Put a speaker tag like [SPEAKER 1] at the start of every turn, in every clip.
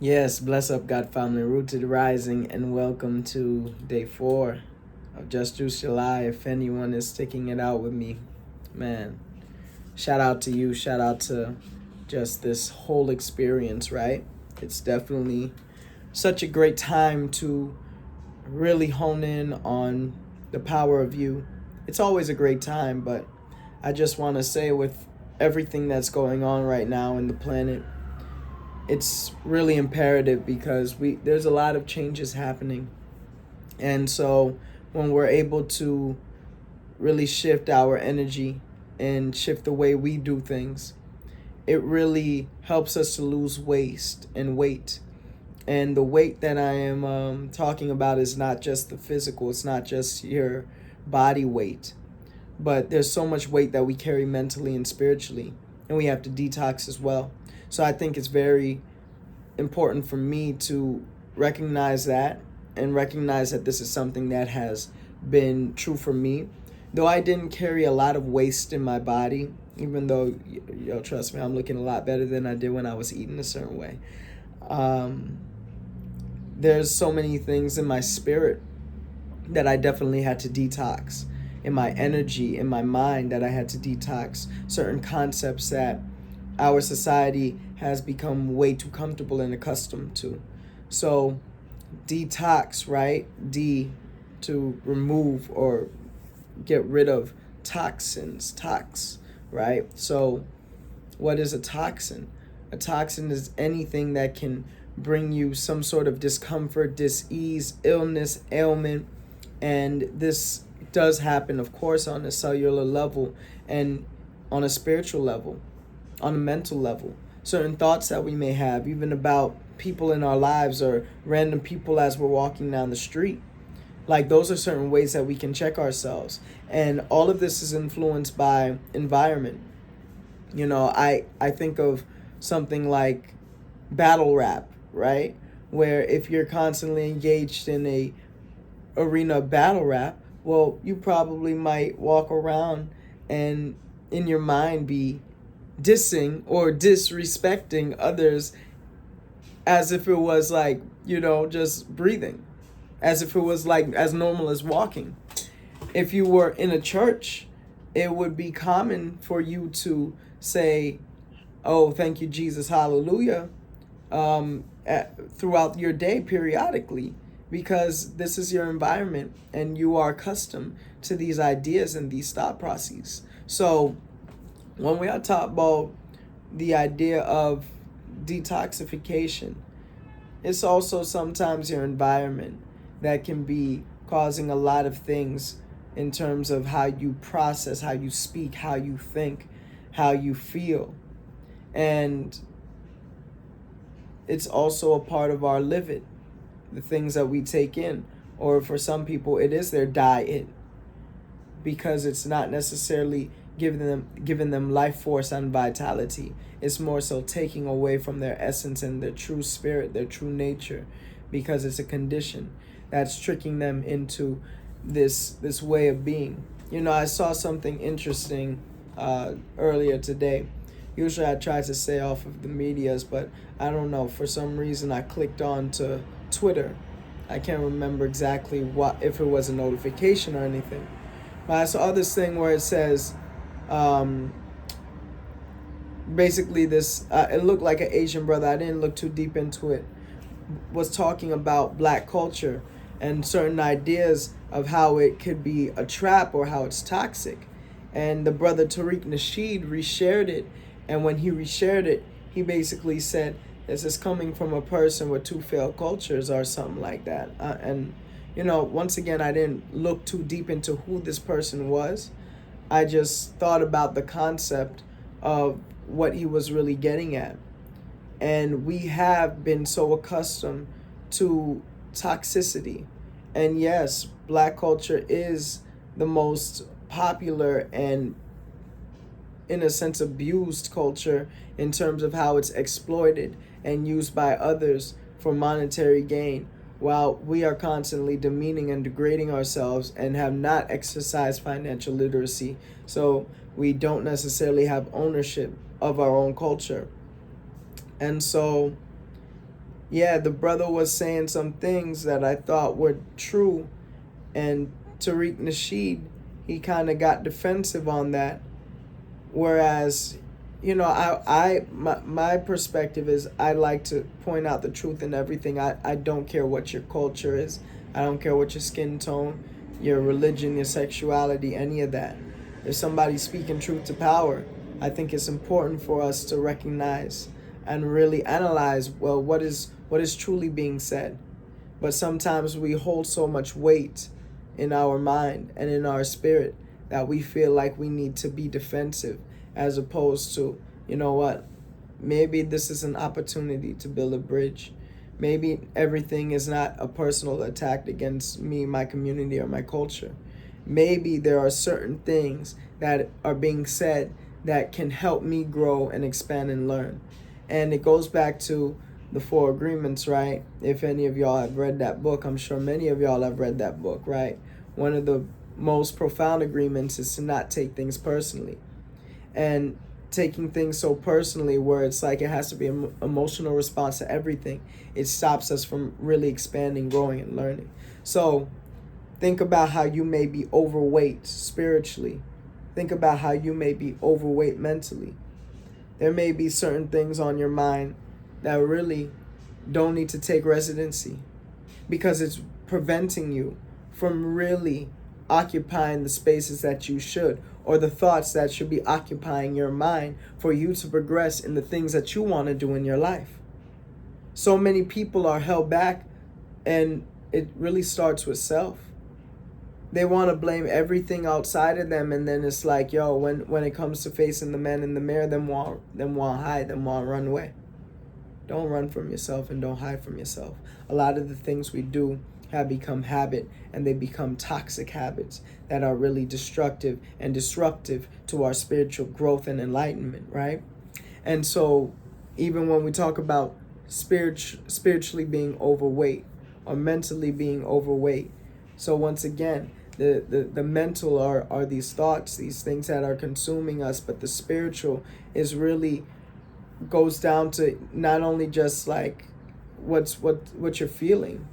[SPEAKER 1] Yes, bless up, God family, rooted rising, and welcome to day 4 of Just Juice July. If anyone is sticking it out with me, man, shout out to you. Shout out to just this whole experience, right? It's definitely such a great time to really hone in on the power of you. It's always a great time, but I just want to say, with everything that's going on right now in the planet, it's really imperative because there's a lot of changes happening. And so when we're able to really shift our energy and shift the way we do things, it really helps us to lose waste and weight. And the weight that I am talking about is not just the physical, it's not just your body weight, but there's so much weight that we carry mentally and spiritually, and we have to detox as well. So I think it's very important for me to recognize that, and recognize that this is something that has been true for me. Though I didn't carry a lot of waste in my body, even though, trust me, I'm looking a lot better than I did when I was eating a certain way. Um, there's so many things in my spirit that I definitely had to detox, in my energy, in my mind, that I had to detox certain concepts that our society has become way too comfortable and accustomed to. So, detox, right? D, to remove or get rid of toxins, right? So, what is a toxin? A toxin is anything that can bring you some sort of discomfort, dis-ease, illness, ailment. And this does happen, of course, on a cellular level and on a spiritual level, on a mental level. Certain thoughts that we may have, even about people in our lives or random people as we're walking down the street. Like, those are certain ways that we can check ourselves. And all of this is influenced by environment. I think of something like battle rap, right? Where if you're constantly engaged in a arena of battle rap, well, you probably might walk around and in your mind be dissing or disrespecting others as if it was like, just breathing, as if it was like as normal as walking. If you were in a church, it would be common for you to say, "Oh, thank you, Jesus, hallelujah," throughout your day periodically, because this is your environment and you are accustomed to these ideas and these thought processes. So when we are talking about the idea of detoxification, it's also sometimes your environment that can be causing a lot of things in terms of how you process, how you speak, how you think, how you feel. And it's also a part of our living, the things that we take in. Or for some people, it is their diet, because it's not necessarily giving them life force and vitality. It's more so taking away from their essence and their true spirit, their true nature, because it's a condition that's tricking them into this way of being. I saw something interesting earlier today. Usually I try to stay off of the medias, but I don't know, for some reason I clicked on to Twitter. I can't remember exactly if it was a notification or anything. But I saw this thing where it says, basically this, it looked like an Asian brother, I didn't look too deep into it, was talking about black culture and certain ideas of how it could be a trap or how it's toxic. And the brother Tariq Nasheed reshared it. And when he reshared it, he basically said, this is coming from a person with 2 failed cultures or something like that. And once again, I didn't look too deep into who this person was. I just thought about the concept of what he was really getting at. And we have been so accustomed to toxicity. And yes, black culture is the most popular and, in a sense, abused culture in terms of how it's exploited and used by others for monetary gain, while we are constantly demeaning and degrading ourselves and have not exercised financial literacy. So we don't necessarily have ownership of our own culture. And so yeah, the brother was saying some things that I thought were true, and Tariq Nasheed, he kind of got defensive on that. Whereas, my perspective is I like to point out the truth in everything. I don't care what your culture is. I don't care what your skin tone, your religion, your sexuality, any of that. If somebody's speaking truth to power, I think it's important for us to recognize and really analyze, well, what is truly being said. But sometimes we hold so much weight in our mind and in our spirit that we feel like we need to be defensive, as opposed to, you know what, maybe this is an opportunity to build a bridge. Maybe everything is not a personal attack against me, my community, or my culture. Maybe there are certain things that are being said that can help me grow and expand and learn. And it goes back to the Four Agreements, right? If any of y'all have read that book, I'm sure many of y'all have read that book, right? One of the most profound agreements is to not take things personally. And taking things so personally, where it's like it has to be an emotional response to everything, it stops us from really expanding, growing, and learning. So think about how you may be overweight spiritually. Think about how you may be overweight mentally. There may be certain things on your mind that really don't need to take residency, because it's preventing you from really occupying the spaces that you should, or the thoughts that should be occupying your mind for you to progress in the things that you want to do in your life. So many people are held back, and it really starts with self. They want to blame everything outside of them, and then it's like, yo, when it comes to facing the man in the mirror, them want hide, them want run away. Don't run from yourself and don't hide from yourself. A lot of the things we do have become habit, and they become toxic habits that are really destructive and disruptive to our spiritual growth and enlightenment, right? And so even when we talk about spiritually being overweight or mentally being overweight, so once again, the mental are these thoughts, these things that are consuming us, but the spiritual is really goes down to not only just like what you're feeling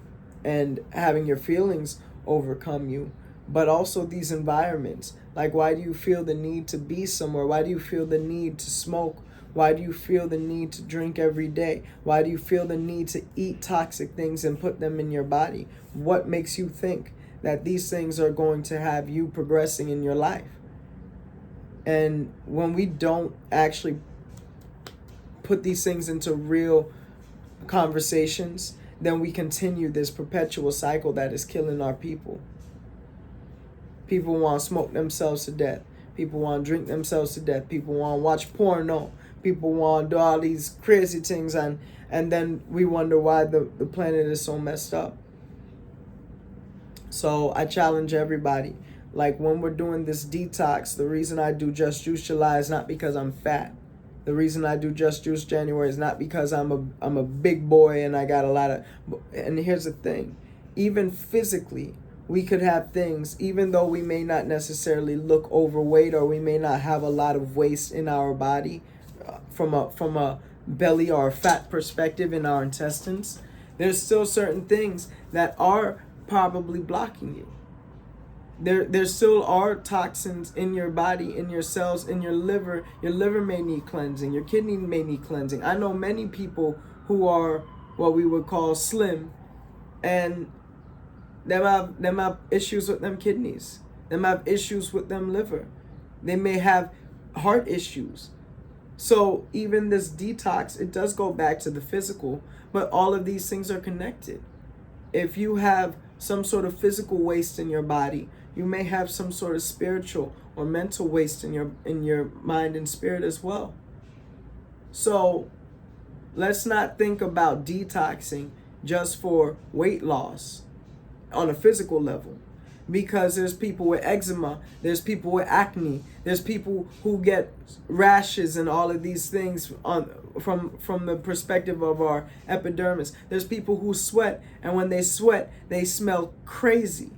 [SPEAKER 1] and having your feelings overcome you, but also these environments. Like, why do you feel the need to be somewhere? Why do you feel the need to smoke? Why do you feel the need to drink every day? Why do you feel the need to eat toxic things and put them in your body? What makes you think that these things are going to have you progressing in your life? And when we don't actually put these things into real conversations, then we continue this perpetual cycle that is killing our people. People want to smoke themselves to death. People want to drink themselves to death. People want to watch porno. People want to do all these crazy things, and then we wonder why the planet is so messed up. So I challenge everybody, like when we're doing this detox, the reason I do Just Juice July is not because I'm fat. The reason I do Just Juice January is not because I'm a big boy and I got a lot of... And here's the thing. Even physically, we could have things, even though we may not necessarily look overweight, or we may not have a lot of waste in our body from a belly or a fat perspective in our intestines, there's still certain things that are probably blocking you. There still are toxins in your body, in your cells, in your liver. Your liver may need cleansing. Your kidney may need cleansing. I know many people who are what we would call slim, and them have issues with them kidneys. Them have issues with them liver. They may have heart issues. So even this detox, it does go back to the physical, but all of these things are connected. If you have some sort of physical waste in your body, you may have some sort of spiritual or mental waste in your mind and spirit as well. So let's not think about detoxing just for weight loss on a physical level, because there's people with eczema, there's people with acne, there's people who get rashes and all of these things from the perspective of our epidermis. There's people who sweat, and when they sweat, they smell crazy.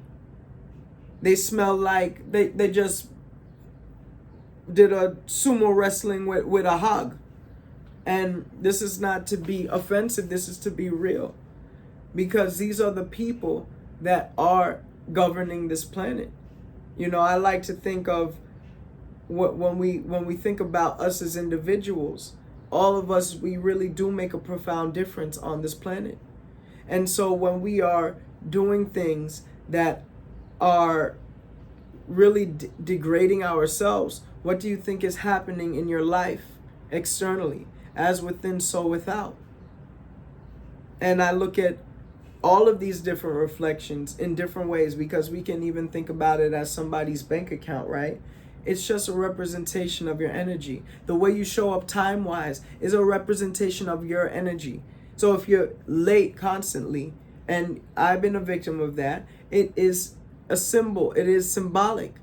[SPEAKER 1] They smell like they just did a sumo wrestling with a hog. And this is not to be offensive, this is to be real. Because these are the people that are governing this planet. You know, I like to think of when we think about us as individuals, all of us, we really do make a profound difference on this planet. And so when we are doing things that are really degrading ourselves, what do you think is happening in your life externally? As within, so without. And I look at all of these different reflections in different ways, because we can even think about it as somebody's bank account, right? It's just a representation of your energy. The way you show up time-wise is a representation of your energy. So if you're late constantly, and I've been a victim of that, it is a symbol, it is symbolic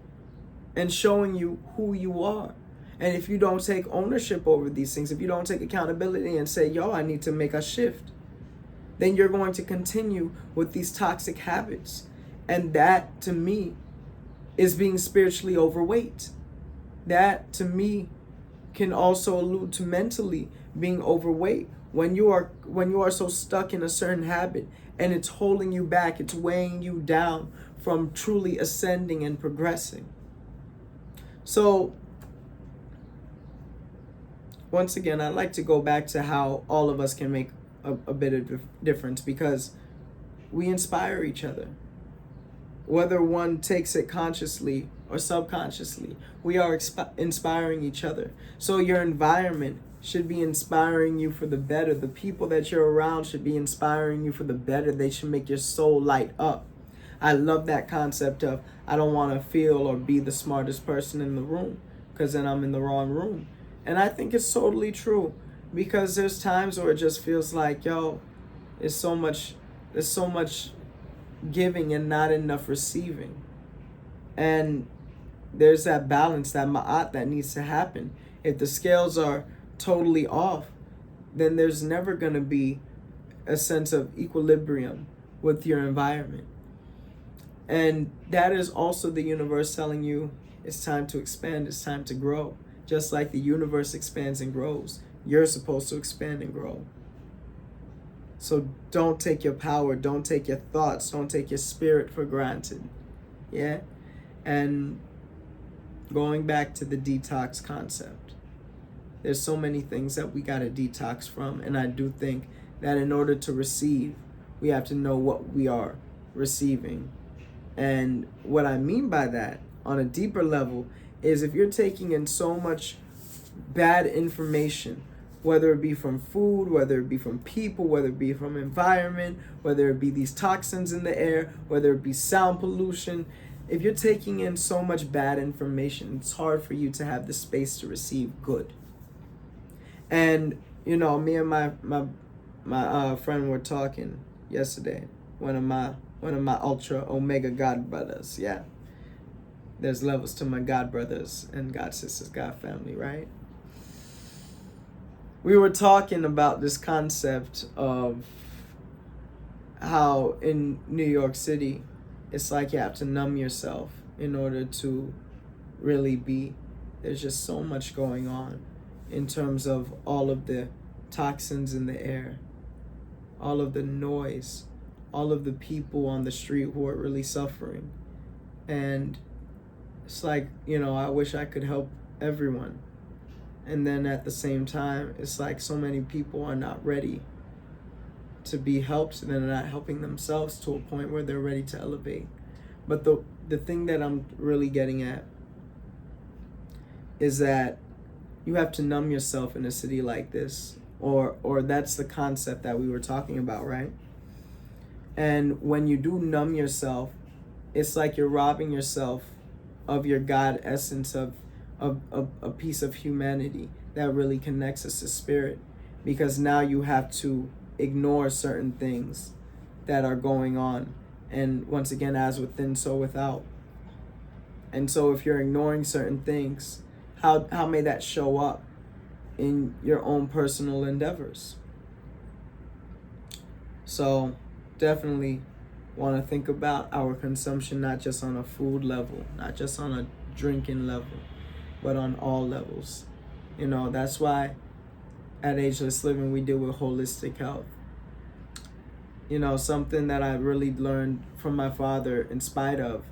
[SPEAKER 1] and showing you who you are. And if you don't take ownership over these things, if you don't take accountability and say, yo, I need to make a shift, then you're going to continue with these toxic habits. And that, to me, is being spiritually overweight. That, to me, can also allude to mentally being overweight. When you are so stuck in a certain habit and it's holding you back, it's weighing you down from truly ascending and progressing. So, once again, I'd like to go back to how all of us can make a bit of difference, because we inspire each other. Whether one takes it consciously or subconsciously, we are inspiring each other. So your environment should be inspiring you for the better. The people that you're around should be inspiring you for the better. They should make your soul light up. I love that concept of, I don't want to feel or be the smartest person in the room, because then I'm in the wrong room. And I think it's totally true, because there's times where it just feels like, yo, there's so much giving and not enough receiving. And there's that balance, that ma'at that needs to happen. If the scales are totally off, then there's never going to be a sense of equilibrium with your environment. And that is also the universe telling you it's time to expand, it's time to grow. Just like the universe expands and grows, you're supposed to expand and grow. So don't take your power, don't take your thoughts, don't take your spirit for granted. Yeah? And going back to the detox concept, there's so many things that we got to detox from. And I do think that in order to receive, we have to know what we are receiving. And what I mean by that, on a deeper level, is if you're taking in so much bad information, whether it be from food, whether it be from people, whether it be from environment, whether it be these toxins in the air, whether it be sound pollution, if you're taking in so much bad information, it's hard for you to have the space to receive good. And, you know, me and my friend were talking yesterday, one of my ultra omega god brothers. Yeah, there's levels to my god brothers and god sisters, god family, right? We were talking about this concept of how in New York City, it's like you have to numb yourself in order to really be. There's just so much going on in terms of all of the toxins in the air, all of the noise, all of the people on the street who are really suffering. And it's like, you know, I wish I could help everyone. And then at the same time, it's like so many people are not ready to be helped, and they're not helping themselves to a point where they're ready to elevate. But the thing that I'm really getting at is that you have to numb yourself in a city like this, or that's the concept that we were talking about, right? And when you do numb yourself, it's like you're robbing yourself of your God essence, of a piece of humanity that really connects us to spirit, because now you have to ignore certain things that are going on. And once again, as within, so without. And so if you're ignoring certain things, how may that show up in your own personal endeavors? So definitely want to think about our consumption, not just on a food level, not just on a drinking level, but on all levels. You know, that's why At Ageless Living, we deal with holistic health. You know, something that I really learned from my father in spite of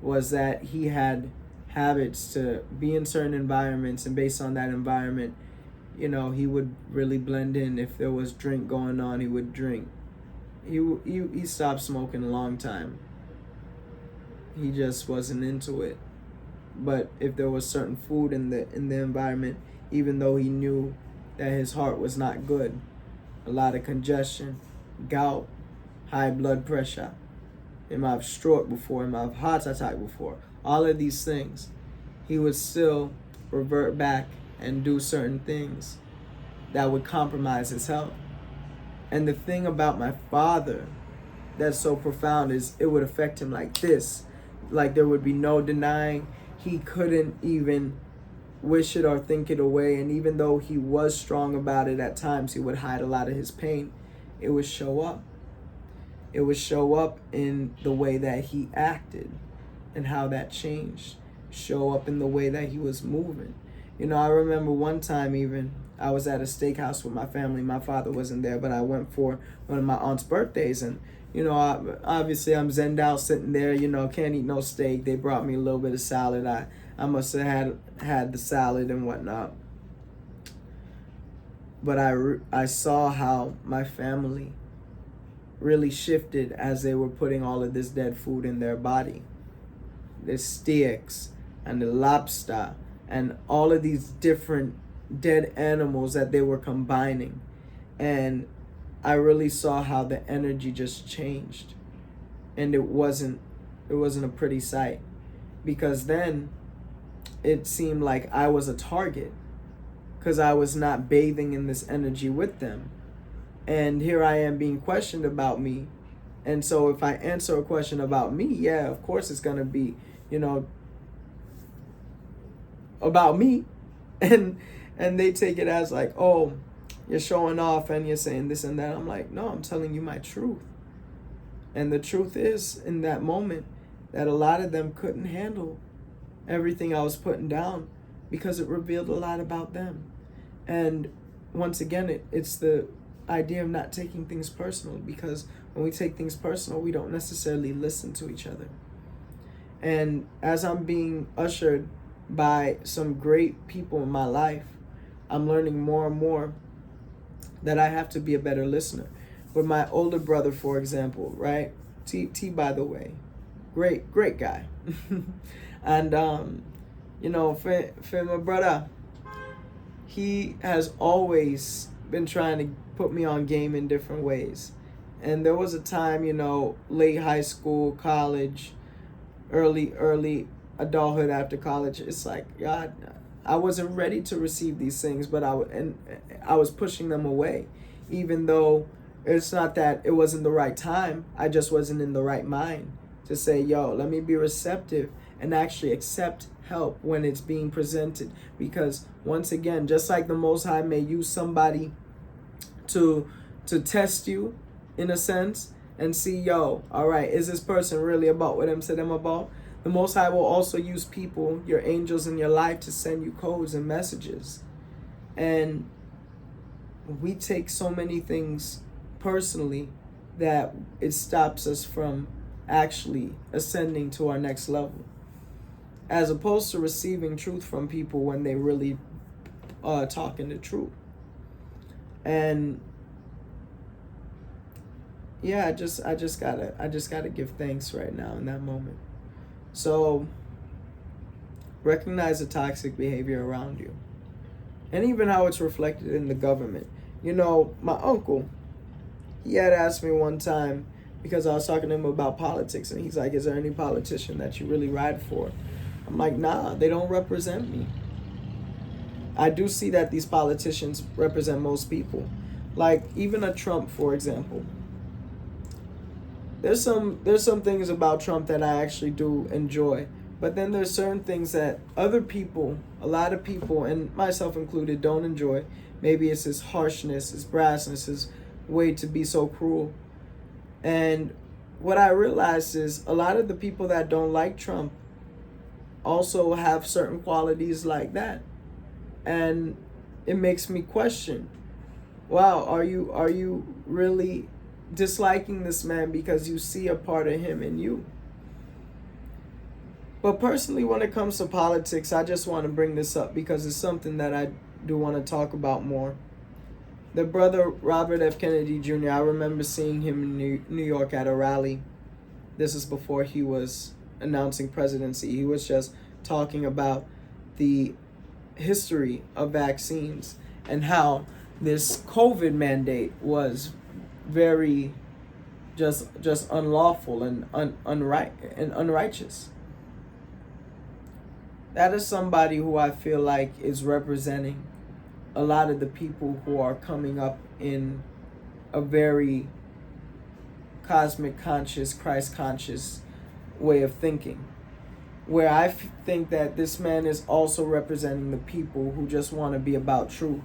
[SPEAKER 1] was that he had habits to be in certain environments, and based on that environment, you know, he would really blend in. If there was drink going on, he would drink. He stopped smoking a long time. He just wasn't into it. But if there was certain food in the environment, even though he knew that his heart was not good, a lot of congestion, gout, high blood pressure, he might have stroke before, he might have heart attack before, all of these things, he would still revert back and do certain things that would compromise his health. And the thing about my father that's so profound is it would affect him like this. Like there would be no denying. He couldn't even wish it or think it away. And even though he was strong about it at times, he would hide a lot of his pain. It would show up. It would show up in the way that he acted and how that changed. Show up in the way that he was moving. You know, I remember one time even, I was at a steakhouse with my family. My father wasn't there, but I went for one of my aunt's birthdays. And, you know, obviously I'm zenned out sitting there, you know, can't eat no steak. They brought me a little bit of salad. I must have had the salad and whatnot. But I saw how my family really shifted as they were putting all of this dead food in their body. The steaks and the lobster and all of these different dead animals that they were combining. And I really saw how the energy just changed. And it wasn't a pretty sight, because then it seemed like I was a target because I was not bathing in this energy with them. And here I am being questioned about me. And so if I answer a question about me, yeah, of course it's going to be, you know, about me. And they take it as like, oh, you're showing off and you're saying this and that. I'm like, no, I'm telling you my truth. And the truth is, in that moment, that a lot of them couldn't handle everything I was putting down because it revealed a lot about them. And once again, it's the idea of not taking things personal, because when we take things personal, we don't necessarily listen to each other. And as I'm being ushered by some great people in my life, I'm learning more and more that I have to be a better listener. With my older brother, for example, right? T by the way, great guy. And you know, for my brother, he has always been trying to put me on game in different ways. And there was a time, you know, late high school, college, early adulthood after college, it's like, God, I wasn't ready to receive these things, but I was pushing them away, even though it's not that it wasn't the right time. I just wasn't in the right mind to say, yo, let me be receptive and actually accept help when it's being presented. Because once again, just like the Most High may use somebody to test you in a sense and see, yo, all right, is this person really about what I'm saying them about? The Most High will also use people, your angels in your life, to send you codes and messages. And we take so many things personally that it stops us from actually ascending to our next level, as opposed to receiving truth from people when they really are talking the truth. And yeah, I just gotta give thanks right now in that moment. So recognize the toxic behavior around you, and even how it's reflected in the government. You know, my uncle, he had asked me one time, because I was talking to him about politics, and he's like, is there any politician that you really ride for? I'm like, nah, they don't represent me. I do see that these politicians represent most people. Like even a Trump, for example. There's some things about Trump that I actually do enjoy. But then there's certain things that other people, a lot of people, and myself included, don't enjoy. Maybe it's his harshness, his brassness, his way to be so cruel. And what I realized is a lot of the people that don't like Trump also have certain qualities like that. And it makes me question, wow, are you really disliking this man because you see a part of him in you? But personally, when it comes to politics, I just want to bring this up because it's something that I do want to talk about more. The brother Robert F. Kennedy Jr., I remember seeing him in New York at a rally. This is before he was announcing presidency. He was just talking about the history of vaccines and how this COVID mandate was very just unlawful and unrighteous. That is somebody who I feel like is representing a lot of the people who are coming up in a very cosmic conscious, Christ conscious way of thinking. Where I think that this man is also representing the people who just want to be about truth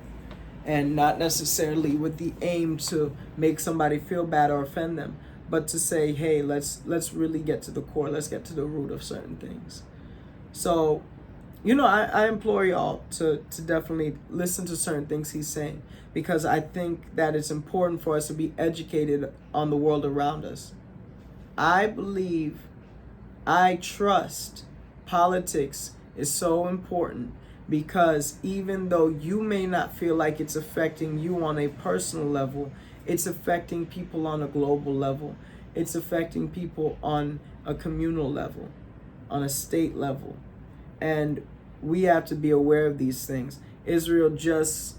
[SPEAKER 1] and not necessarily with the aim to make somebody feel bad or offend them, but to say, hey, let's really get to the core, let's get to the root of certain things. So, I implore y'all to definitely listen to certain things he's saying, because I think that it's important for us to be educated on the world around us. I trust politics is so important because even though you may not feel like it's affecting you on a personal level, it's affecting people on a global level. It's affecting people on a communal level, on a state level. And we have to be aware of these things. Israel just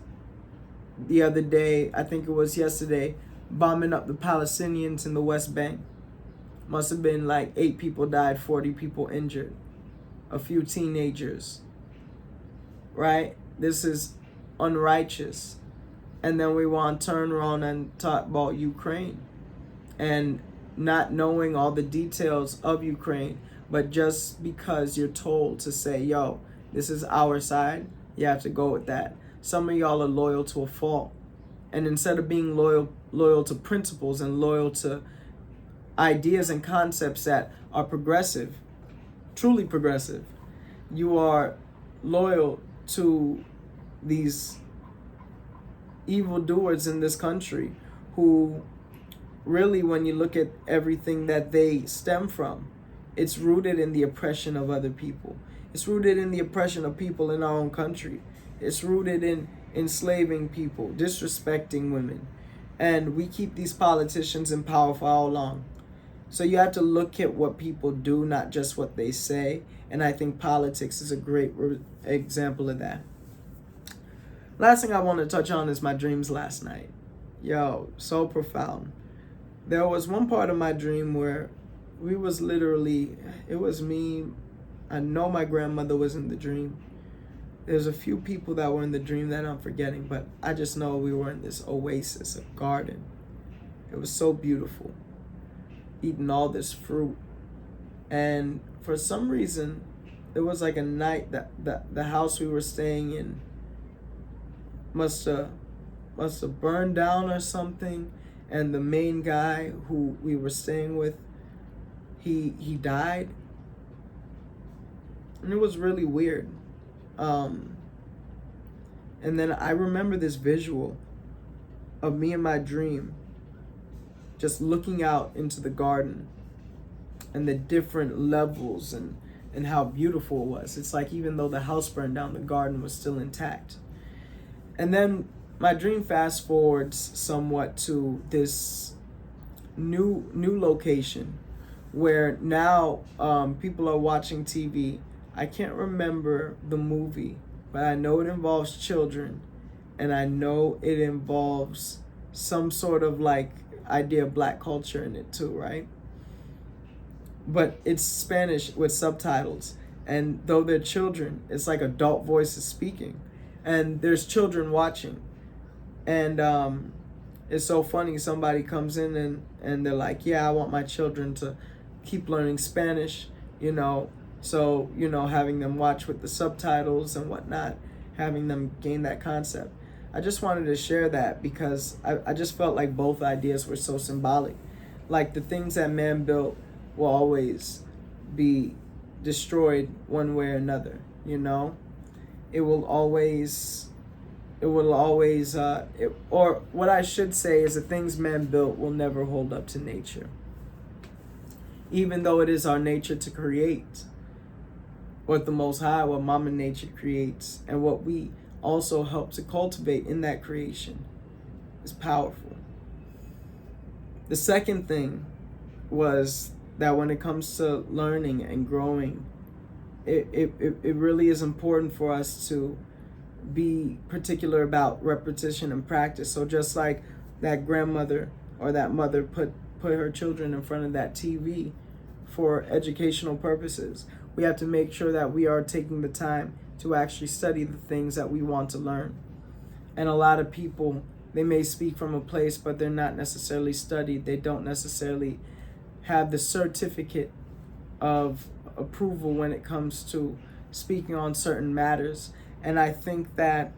[SPEAKER 1] the other day, I think it was yesterday, bombing up the Palestinians in the West Bank. Must have been like 8 people died, 40 people injured, a few teenagers, right? This is unrighteous. And then we want to turn around and talk about Ukraine and not knowing all the details of Ukraine, but just because you're told to say, yo, this is our side, you have to go with that. Some of y'all are loyal to a fault. And instead of being loyal to principles and loyal to ideas and concepts that are progressive, truly progressive, you are loyal to these evildoers in this country who really, when you look at everything that they stem from, it's rooted in the oppression of other people. It's rooted in the oppression of people in our own country. It's rooted in enslaving people, disrespecting women. And we keep these politicians in power for how long? So you have to look at what people do, not just what they say. And I think politics is a great example of that. Last thing I want to touch on is my dreams last night. Yo, so profound. There was one part of my dream where we was literally, it was me. I know my grandmother was in the dream. There's a few people that were in the dream that I'm forgetting, but I just know we were in this oasis, a garden. It was so beautiful. Eating all this fruit. And for some reason, it was like a night that the house we were staying in must have burned down or something. And the main guy who we were staying with, he died. And it was really weird. And then I remember this visual of me in my dream just looking out into the garden and the different levels and how beautiful it was. It's like even though the house burned down, the garden was still intact. And then my dream fast forwards somewhat to this new location where now people are watching TV. I can't remember the movie, but I know it involves children, and I know it involves some sort of like idea of black culture in it too, right? But it's Spanish with subtitles, and though they're children, it's like adult voices speaking, and there's children watching. And it's so funny, somebody comes in and they're like, yeah, I want my children to keep learning Spanish, so, having them watch with the subtitles and whatnot, having them gain that concept. I just wanted to share that because I just felt like both ideas were so symbolic. Like the things that man built will always be destroyed one way or another, It will always it will always, or what I should say is the things man built will never hold up to nature. Even though it is our nature to create, what the Most High, what Mama Nature creates, and what we also help to cultivate in that creation is powerful. The second thing was that when it comes to learning and growing, it really is important for us to be particular about repetition and practice. So just like that grandmother or that mother put her children in front of that TV for educational purposes, we have to make sure that we are taking the time to actually study the things that we want to learn. And a lot of people, they may speak from a place, but they're not necessarily studied. They don't necessarily have the certificate of approval when it comes to speaking on certain matters. And I think that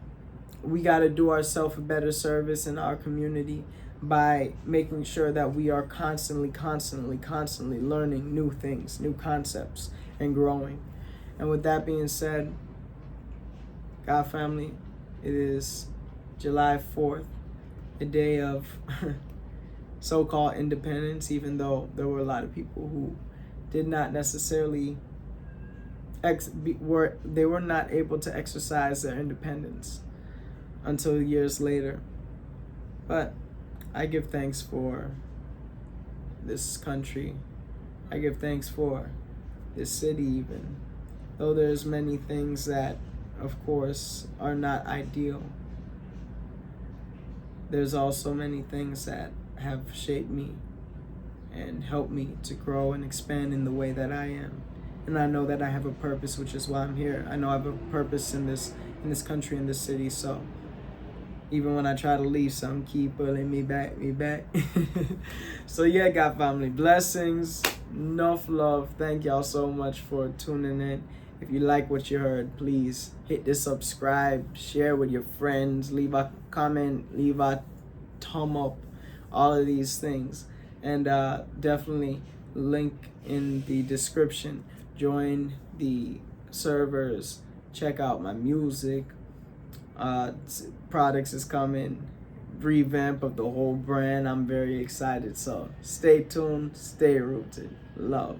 [SPEAKER 1] we got to do ourselves a better service in our community by making sure that we are constantly learning new things, new concepts, and growing. And with that being said, God family, it is July 4th, a day of so-called independence, even though there were a lot of people who did not necessarily they were not able to exercise their independence until years later. But I give thanks for this country. I give thanks for this city, even though there's many things that, of course, are not ideal. There's also many things that have shaped me and helped me to grow and expand in the way that I am. And I know that I have a purpose, which is why I'm here. I know I have a purpose in this country, in this city. So even when I try to leave, some keep pulling me back. So yeah, God family, blessings, enough love. Thank y'all so much for tuning in. If you like what you heard, please hit the subscribe, share with your friends, leave a comment, leave a thumb up, all of these things. And definitely link in the description. Join the servers, check out my music, products is coming, revamp of the whole brand. I'm very excited. So stay tuned, stay rooted. Love.